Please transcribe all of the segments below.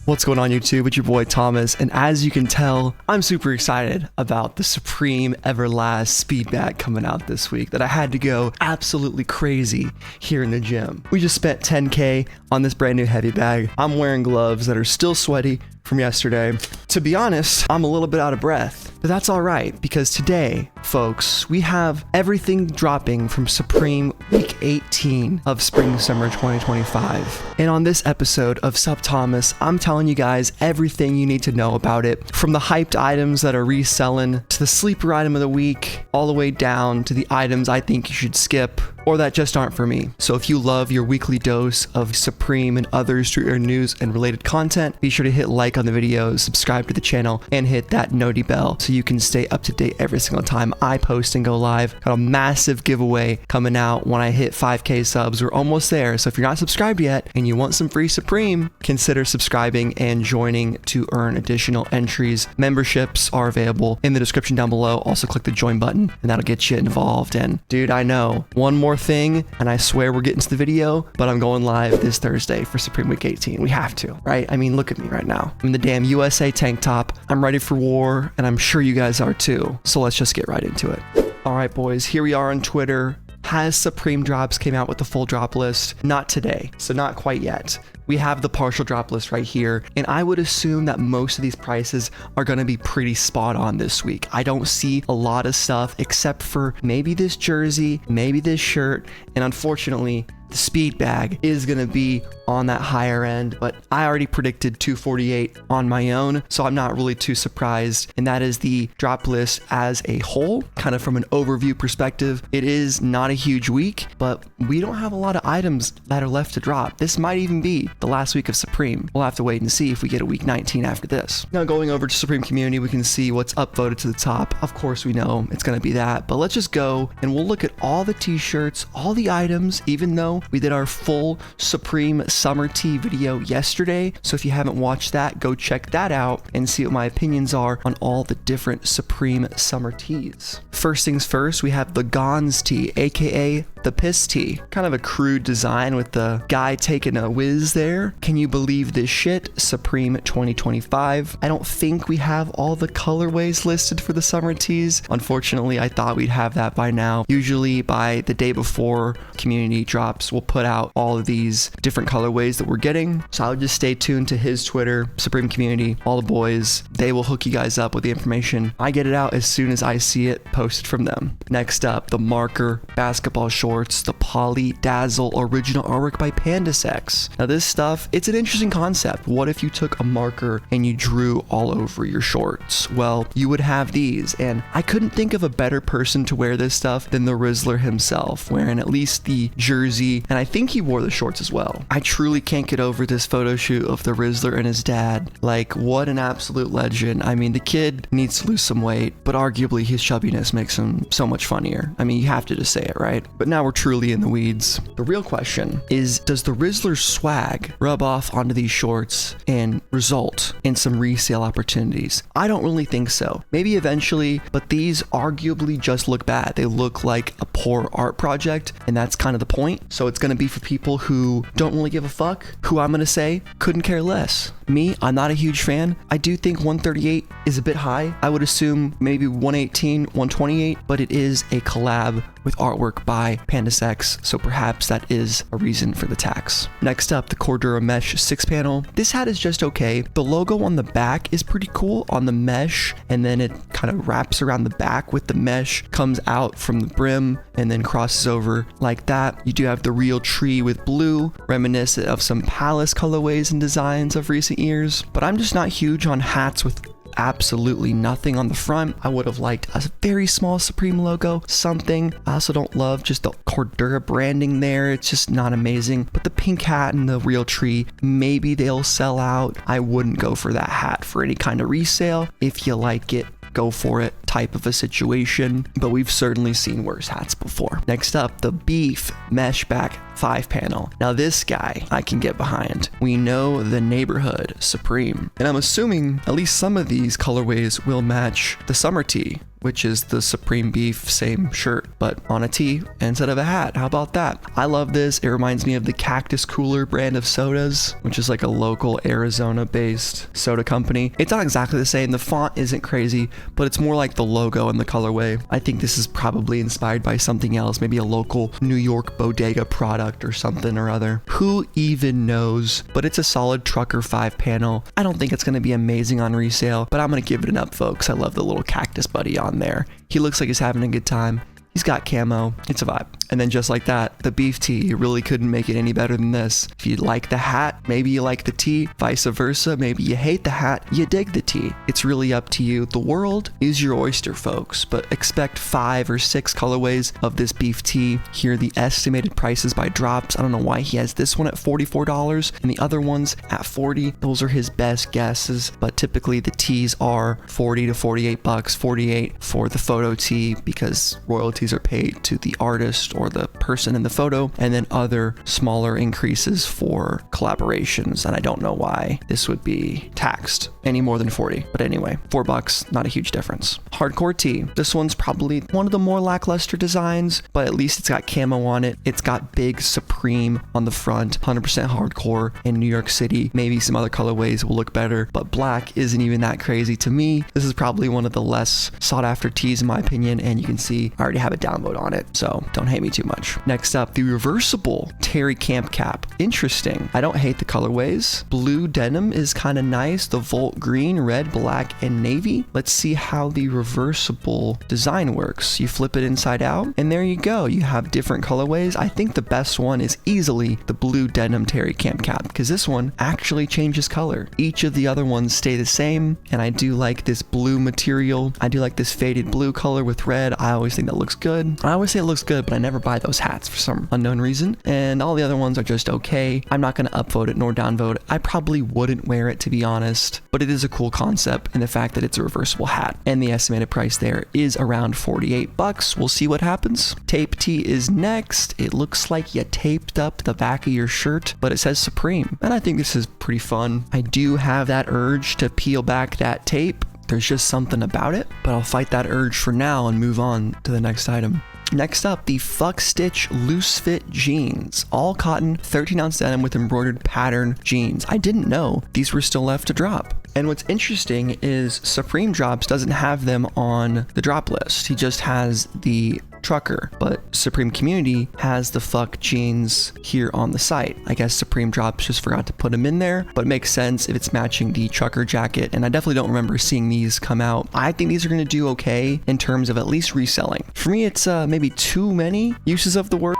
What's going on YouTube? It's your boy Thomas, and as you can tell, I'm super excited about the Supreme Everlast Speedbag coming out this week that I had to go absolutely crazy here in the gym. We just spent $10K on this brand new heavy bag. I'm wearing gloves that are still sweaty from yesterday. To be honest, I'm a little bit out of breath, but that's all right because today, folks, we have everything dropping from Supreme week 18 of spring summer 2025. And on this episode of SupThomas, I'm telling you guys everything you need to know about it, from the hyped items that are reselling to the sleeper item of the week, all the way down to the items I think you should skip or that just aren't for me. So if you love your weekly dose of Supreme and other streetwear news and related content, be sure to hit like on the video, subscribe to the channel, and hit that noti bell so you can stay up to date every single time I post and go live. Got a massive giveaway coming out when I hit 5K subs. We're almost there. So if you're not subscribed yet and you want some free Supreme, consider subscribing and joining to earn additional entries. Memberships are available in the description down below. Also click the join button and that'll get you involved. And dude, I know one more thing, and I swear we're getting to the video, but I'm going live this Thursday for Supreme Week 18. We have to, right? I mean, look at me right now. I'm in the damn USA tank top. I'm ready for war, and I'm sure you guys are too. So let's just get right into it. All right, boys, here we are on Twitter. Has Supreme Drops came out with the full drop list? Not today, so not quite yet. We have the partial drop list right here, and I would assume that most of these prices are going to be pretty spot on this week. I don't see a lot of stuff except for maybe this jersey, maybe this shirt, and unfortunately, the Speedbag is going to be on that higher end, but I already predicted 248 on my own, so I'm not really too surprised. And that is the drop list as a whole, kind of from an overview perspective. It is not a huge week, but we don't have a lot of items that are left to drop. This might even be the last week of Supreme. We'll have to wait and see if we get a week 19 after this. Now going over to Supreme Community, we can see what's upvoted to the top. Of course, we know it's going to be that, but let's just go and we'll look at all the t-shirts, all the items, even though we did our full Supreme summer tee video yesterday. So if you haven't watched that, go check that out and see what my opinions are on all the different Supreme summer tees. First things first, we have the Gonz tee, aka the piss tee. Kind of a crude design with the guy taking a whiz there. Can you believe this shit? Supreme 2025. I don't think we have all the colorways listed for the summer tees. Unfortunately, I thought we'd have that by now. Usually by the day before community drops, we'll put out all of these different colorways that we're getting. So I would just stay tuned to his Twitter, Supreme Community, all the boys. They will hook you guys up with the information. I get it out as soon as I see it posted from them. Next up, the marker basketball shorts, the Poly Dazzle original artwork by Pandasex. Now this stuff, it's an interesting concept. What if you took a marker and you drew all over your shorts? Well, you would have these, and I couldn't think of a better person to wear this stuff than the Rizzler himself, wearing at least the jersey, and I think he wore the shorts as well. I truly can't get over this photo shoot of the Rizzler and his dad. Like, what an absolute legend. I mean, the kid needs to lose some weight, but arguably his chubbiness makes him so much funnier. I mean, you have to just say it, right? But now we're truly in the weeds. The real question is, does the Rizzler swag rub off onto these shorts and result in some resale opportunities? I don't really think so. Maybe eventually, but these arguably just look bad. They look like a poor art project, and that's kind of the point. So it's going to be for people who don't really give a fuck, who I'm going to say couldn't care less. Me, I'm not a huge fan. I do think 138 is a bit high. I would assume maybe 118, 128, but it is a collab with artwork by Pandasex, so perhaps that is a reason for the tax. Next up, the Corda mesh 6 panel. This hat is just okay. The logo on the back is pretty cool on the mesh, and then it kind of wraps around the back with the mesh, comes out from the brim, and then crosses over like that. You do have the real tree with blue, reminiscent of some Palace colorways and designs of recent years, but I'm just not huge on hats with absolutely nothing on the front. I would have liked a very small Supreme logo, something. I also don't love just the Corda branding there. It's just not amazing. But the pink hat and the real tree, maybe they'll sell out. I wouldn't go for that hat for any kind of resale. If you like it, go for it. type of a situation, but we've certainly seen worse hats before. Next up, the Beef Mesh Back 5-panel. Now this guy I can get behind. We know the neighborhood Supreme, and I'm assuming at least some of these colorways will match the summer tee, which is the Supreme Beef same shirt, but on a tee instead of a hat. How about that? I love this. It reminds me of the Cactus Cooler brand of sodas, which is like a local Arizona-based soda company. It's not exactly the same. The font isn't crazy, but it's more like the logo and the colorway. I think this is probably inspired by something else, maybe a local New York bodega product or something or other. Who even knows? But it's a solid trucker 5-panel. I don't think it's going to be amazing on resale, but I'm going to give it an up, folks. I love the little cactus buddy on there. He looks like he's having a good time. He's got camo. It's a vibe. And then just like that, the beef tee, you really couldn't make it any better than this. If you like the hat, maybe you like the tee, vice versa. Maybe you hate the hat, you dig the tee. It's really up to you. The world is your oyster, folks, but expect 5 or 6 colorways of this beef tee. Here are the estimated prices by Drops. I don't know why he has this one at $44 and the other ones at $40. Those are his best guesses, but typically the tees are $40 to $48, $48 for the photo tee because royalties are paid to the artist or the person in the photo, and then other smaller increases for collaborations. And I don't know why this would be taxed any more than 40, but anyway, $4, not a huge difference. Hardcore tee. This one's probably one of the more lackluster designs, but at least it's got camo on it. It's got big Supreme on the front, 100% hardcore in New York City. Maybe some other colorways will look better, but black isn't even that crazy to me. This is probably one of the less sought after tees in my opinion, and you can see I already have a download on it, so don't hate me too much. Next up, the Reversible Terry Camp Cap. Interesting. I don't hate the colorways. Blue denim is kind of nice. The Volt green, red, black, and navy. Let's see how the reversible design works. You flip it inside out, and there you go. You have different colorways. I think the best one is easily the blue denim Terry Camp Cap, because this one actually changes color. Each of the other ones stay the same, and I do like this blue material. I do like this faded blue color with red. I always think that looks good. I always say it looks good, but I never buy those hats for some unknown reason, and all the other ones are just okay. I'm not going to upvote it nor downvote. I probably wouldn't wear it, to be honest, but it is a cool concept, and the fact that it's a reversible hat, and the estimated price there is around $48. We'll see what happens. Tape tee is next. It looks like you taped up the back of your shirt, but it says Supreme, and I think this is pretty fun. I do have that urge to peel back that tape. There's just something about it, but I'll fight that urge for now and move on to the next item. Next up, the Fuck Stitch Loose Fit Jeans. All cotton, 13-ounce denim with embroidered pattern jeans. I didn't know these were still left to drop. And what's interesting is Supreme Drops doesn't have them on the drop list. He just has the trucker, but Supreme Community has the Fuck jeans here on the site. I guess Supreme Drops just forgot to put them in there, but it makes sense if it's matching the trucker jacket, and I definitely don't remember seeing these come out. I think these are going to do okay in terms of at least reselling. For me, it's maybe too many uses of the word,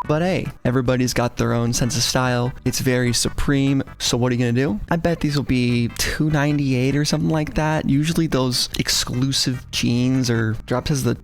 but hey, everybody's got their own sense of style. It's very Supreme, so what are you gonna do? I bet these will be $298 or something like that. Usually those exclusive jeans, or Drops has the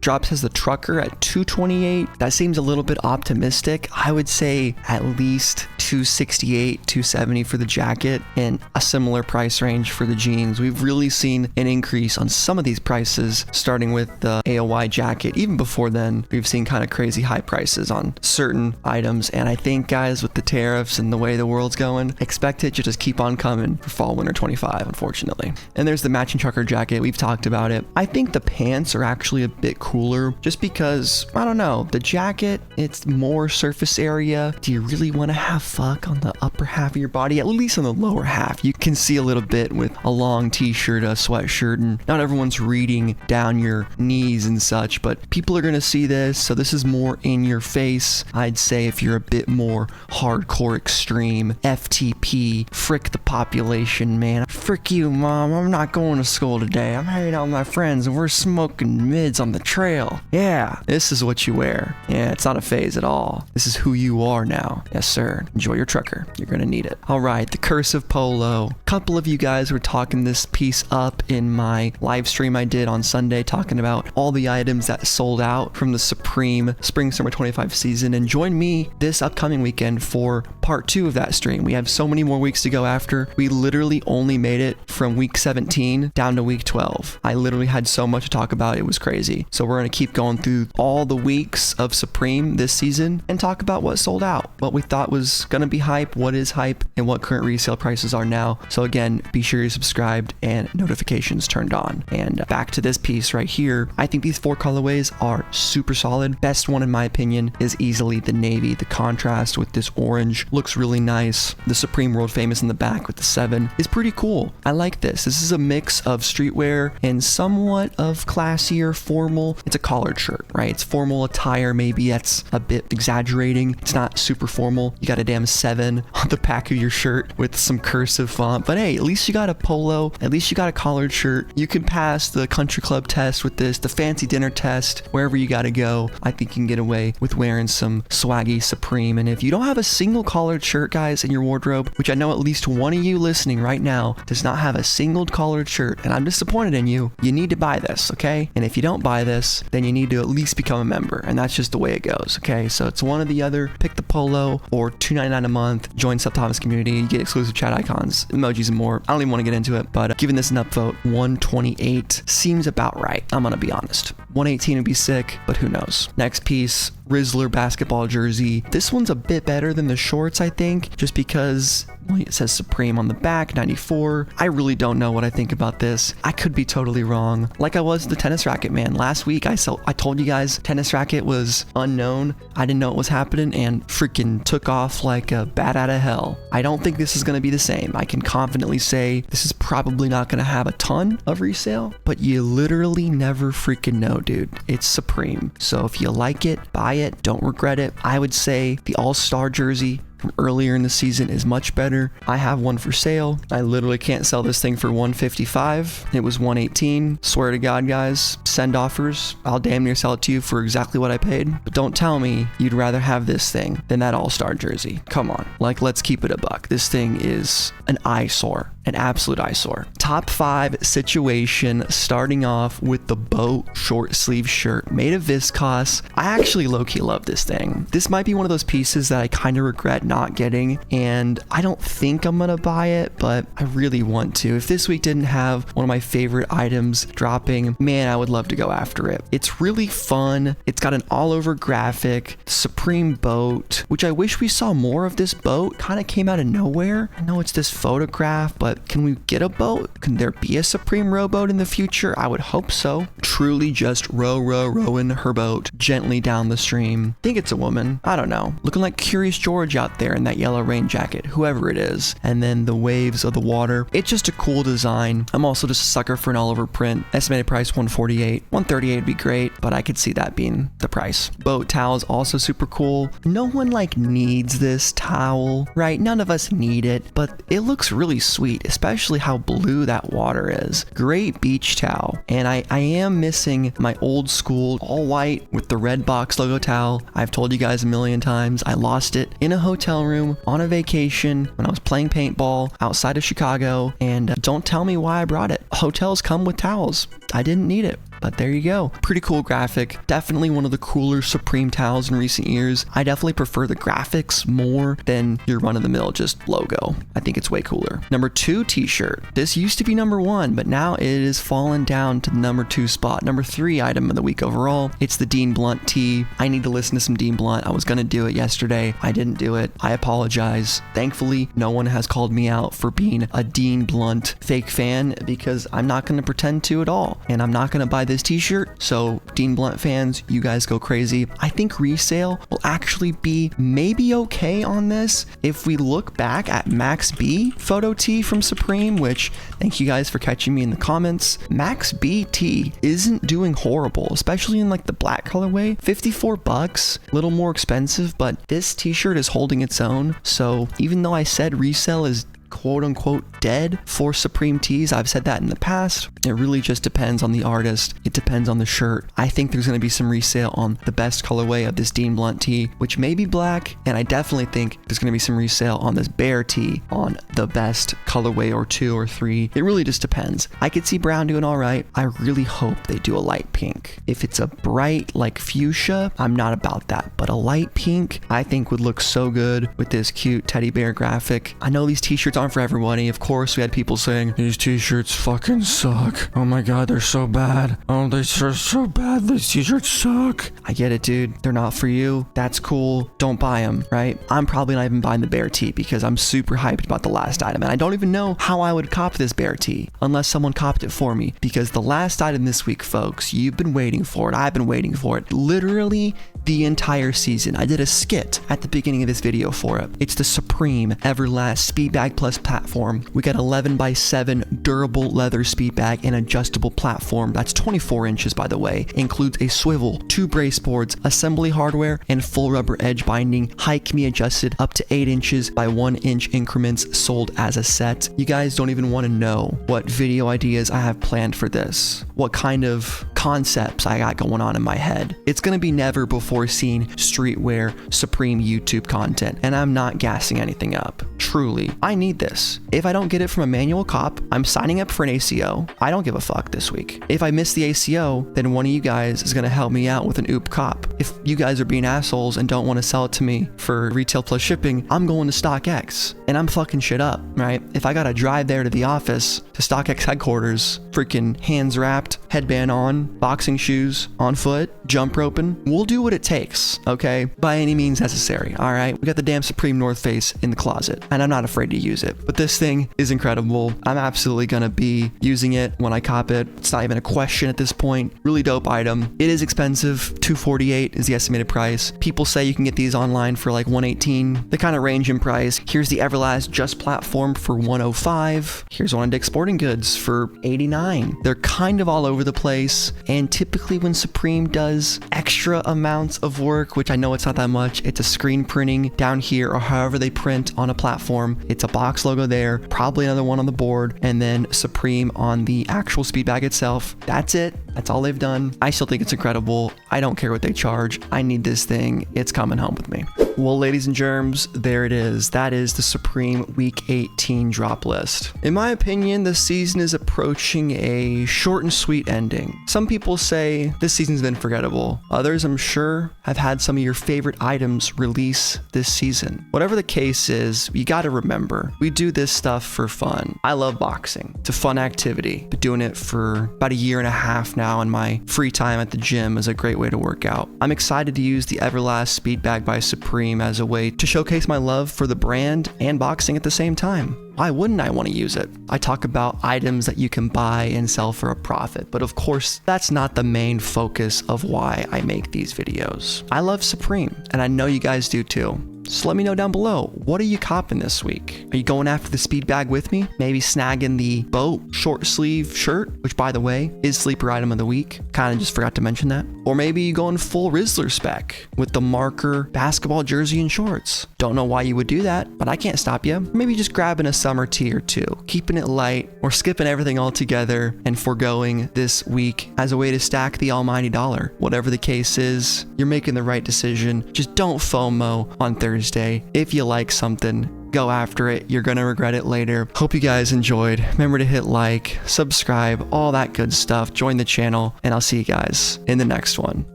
trucker at $228. That seems a little bit optimistic. I would say at least $268, $270 for the jacket, and a similar price range for the jeans. We've really seen an increase on some of these prices, starting with the AOY jacket. Even before then, we've seen kind of crazy high prices on certain items, and I think, guys, with the tariffs and the way the world's going, expect it to just keep on coming for fall winter 25, unfortunately. And there's the matching trucker jacket. We've talked about it. I think the pants are actually a bit cooler, just because, I don't know, the jacket, it's more surface area. Do you really want to have fuck on the upper half of your body? At least on the lower half, you can see a little bit with a long t-shirt, a sweatshirt, and not everyone's reading down your knees and such, but people are gonna see this, so this is more in your face. I'd say if you're a bit more hardcore extreme, FTP, frick the population, man. Frick you, mom, I'm not going to school today. I'm hanging out with my friends and we're smoking mids on the trail. Yeah, this is what you wear. Yeah, it's not a phase at all. This is who you are now. Yes, sir. Enjoy your trucker. You're gonna need it. All right, the Cursive Polo. A couple of you guys were talking this piece up in my live stream I did on Sunday, talking about all the items that sold out from the Supreme Spring Summer 25 season, and join me this upcoming weekend for part 2 of that stream. We have so many more weeks to go after. We literally only made it from week 17 down to week 12. I literally had so much to talk about. It was crazy. So we're going to keep going through all the weeks of Supreme this season and talk about what sold out, what we thought was going to be hype, what is hype, and what current resale prices are now. So again, be sure you're subscribed and notifications turned on. And back to this piece right here. I think these 4 colorways are super solid. Best one in my opinion is easily the navy. The contrast with this orange looks really nice. The Supreme World Famous in the back with the 7 is pretty cool. I like this. This is a mix of streetwear and somewhat of classier formal. It's a collared shirt, right? It's formal attire. Maybe that's a bit exaggerating. It's not super formal. You got a damn 7 on the back of your shirt with some cursive font, but hey, at least you got a polo. At least you got a collared shirt. You can pass the country club test with this, the fancy dinner test, wherever you got to go. I think you can get away with wearing some swaggy Supreme. And if you don't have a single collared shirt, guys, in your wardrobe, which I know at least one of you listening right now does not have a single collared shirt, and I'm disappointed in you, you need to buy this, okay? And if you don't buy this, then you need to at least become a member, and that's just the way it goes, okay? So it's one or the other. Pick the polo or $2.99 a month. Join SupThomas community. You get exclusive chat icons, emojis, and more. I don't even want to get into it, but giving this an upvote, 128 seems about right. I'm gonna be honest. 118 would be sick, but who knows? Next piece, Rizzler basketball jersey. This one's a bit better than the shorts, I think, just because, well, it says Supreme on the back, 94. I really don't know what I think about this. I could be totally wrong. Like I was the tennis racket, man. Last week, I told you guys tennis racket was unknown. I didn't know it was happening and freaking took off like a bat out of hell. I don't think this is going to be the same. I can confidently say this is probably not going to have a ton of resale, but you literally never freaking know, dude. It's Supreme. So if you like it, buy it. Don't regret it. I would say the All-Star jersey from earlier in the season is much better. I have one for sale. I literally can't sell this thing for $155. It was $118. Swear to God, guys, send offers. I'll damn near sell it to you for exactly what I paid. But don't tell me you'd rather have this thing than that All-Star jersey. Come on. Like, let's keep it a buck. This thing is an eyesore. An absolute eyesore. Top 5 situation, starting off with the boat short sleeve shirt made of viscose. I actually low-key love this thing. This might be one of those pieces that I kind of regret not getting, and I don't think I'm gonna buy it, but I really want to. If this week didn't have one of my favorite items dropping, man, I would love to go after it. It's really fun. It's got an all-over graphic, Supreme boat, which I wish we saw more of. This boat kind of came out of nowhere. I know it's this photograph, but can we get a boat? Can there be a Supreme rowboat in the future? I would hope so. Truly just rowing her boat gently down the stream. I think it's a woman. I don't know. Looking like Curious George out there in that yellow rain jacket, whoever it is. And then the waves of the water. It's just a cool design. I'm also just a sucker for an all-over print. Estimated price $148. $138 would be great, but I could see that being the price. Boat towels also super cool. No one like needs this towel, right? None of us need it, but it looks really sweet, especially how blue that water is. Great beach towel. And I am missing my old school all white with the red box logo towel. I've told you guys a million times, I lost it in a hotel room on a vacation when I was playing paintball outside of Chicago, and don't tell me why I brought it. Hotels come with towels. I didn't need it. But there you go. Pretty cool graphic. Definitely one of the cooler Supreme towels in recent years. I definitely prefer the graphics more than your run-of-the-mill just logo. I think it's way cooler. Number 2 t-shirt. This used to be number 1, but now it is fallen down to the number 2 spot. Number 3 item of the week overall. It's the Dean Blunt tee. I need to listen to some Dean Blunt. I was going to do it yesterday. I didn't do it. I apologize. Thankfully, no one has called me out for being a Dean Blunt fake fan, because I'm not going to pretend to at all. And I'm not going to buy this t-shirt. So Dean Blunt fans, you guys go crazy. I think resale will actually be maybe okay on this. If we look back at Max B photo tee from Supreme, which thank you guys for catching me in the comments, Max B tee isn't doing horrible, especially in like the black colorway. $54, a little more expensive, but this t-shirt is holding its own. So even though I said resale is quote unquote dead for Supreme tees. I've said that in the past. It really just depends on the artist. It depends on the shirt. I think there's going to be some resale on the best colorway of this Dean Blunt tee, which may be black. And I definitely think there's going to be some resale on this Bear tee on the best colorway or 2 or 3. It really just depends. I could see brown doing all right. I really hope they do a light pink. If it's a bright like fuchsia, I'm not about that. But a light pink, I think would look so good with this cute teddy bear graphic. I know these t-shirts aren't for everybody. Of course, we had people saying, these t-shirts fucking suck. Oh my God, they're so bad. Oh, they're so bad. These t-shirts suck. I get it, dude. They're not for you. That's cool. Don't buy them, right? I'm probably not even buying the bear tee because I'm super hyped about the last item. And I don't even know how I would cop this bear tee unless someone copped it for me, because the last item this week, folks, you've been waiting for it. I've been waiting for it literally the entire season. I did a skit at the beginning of this video for it. It's the Supreme Everlast Speedbag Plus platform. We got 11x7 durable leather speedbag and adjustable platform. That's 24 inches, by the way. Includes a swivel, 2 brace boards, assembly hardware, and full rubber edge binding. Height can be adjusted up to 8 inches by 1 inch increments, sold as a set. You guys don't even want to know what video ideas I have planned for this. What kind of concepts I got going on in my head. It's gonna be never before seen streetwear Supreme YouTube content, and I'm not gassing anything up. Truly, I need this. If I don't get it from a manual cop, I'm signing up for an ACO. I don't give a fuck this week. If I miss the ACO, then one of you guys is gonna help me out with an OOP cop. If you guys are being assholes and don't want to sell it to me for retail plus shipping, I'm going to StockX and I'm fucking shit up, right? If I gotta drive there to the office, to StockX headquarters, freaking hands wrapped, headband on, boxing shoes, on foot, jump roping, we'll do what it takes, okay? By any means necessary, all right? We got the damn Supreme North Face in the closet, and I'm not afraid to use it. But this thing is incredible. I'm absolutely gonna be using it when I cop it. It's not even a question at this point. Really dope item. It is expensive. $248 is the estimated price. People say you can get these online for like $118. They kind of range in price. Here's the Everlast Just platform for $105. Here's one on Dick's Sporting Goods for $89. They're kind of all over the place. And typically when Supreme does extra amounts of work, which I know it's not that much, it's a screen printing down here or however they print on a platform. It's a box logo there, probably another one on the board, and then Supreme on the actual speedbag itself. That's it. That's all they've done. I still think it's incredible. I don't care what they charge. I need this thing. It's coming home with me. Well, ladies and germs, there it is. That is the Supreme Week 18 drop list. In my opinion, the season is approaching a short and sweet ending. Some people say this season's been forgettable. Others, I'm sure, have had some of your favorite items release this season. Whatever the case is, you gotta remember, we do this stuff for fun. I love boxing. It's a fun activity. Been doing it for about a year and a half now, and my free time at the gym is a great way to work out. I'm excited to use the Everlast Speedbag by Supreme as a way to showcase my love for the brand and boxing at the same time. Why wouldn't I want to use it? I talk about items that you can buy and sell for a profit, but of course, that's not the main focus of why I make these videos. I love Supreme, and I know you guys do too. So let me know down below, what are you copping this week? Are you going after the Speedbag with me? Maybe snagging the boat short sleeve shirt, which by the way, is sleeper item of the week. Kind of just forgot to mention that. Or maybe you going full Rizzler spec with the marker basketball jersey and shorts. Don't know why you would do that, but I can't stop you. Maybe just grabbing a summer tee or two, keeping it light, or skipping everything altogether and foregoing this week as a way to stack the almighty dollar. Whatever the case is, you're making the right decision. Just don't FOMO on Thursday. If you like something, go after it. You're gonna regret it later. Hope you guys enjoyed. Remember to hit like, subscribe, all that good stuff. Join the channel, and I'll see you guys in the next one.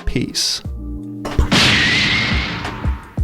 Peace.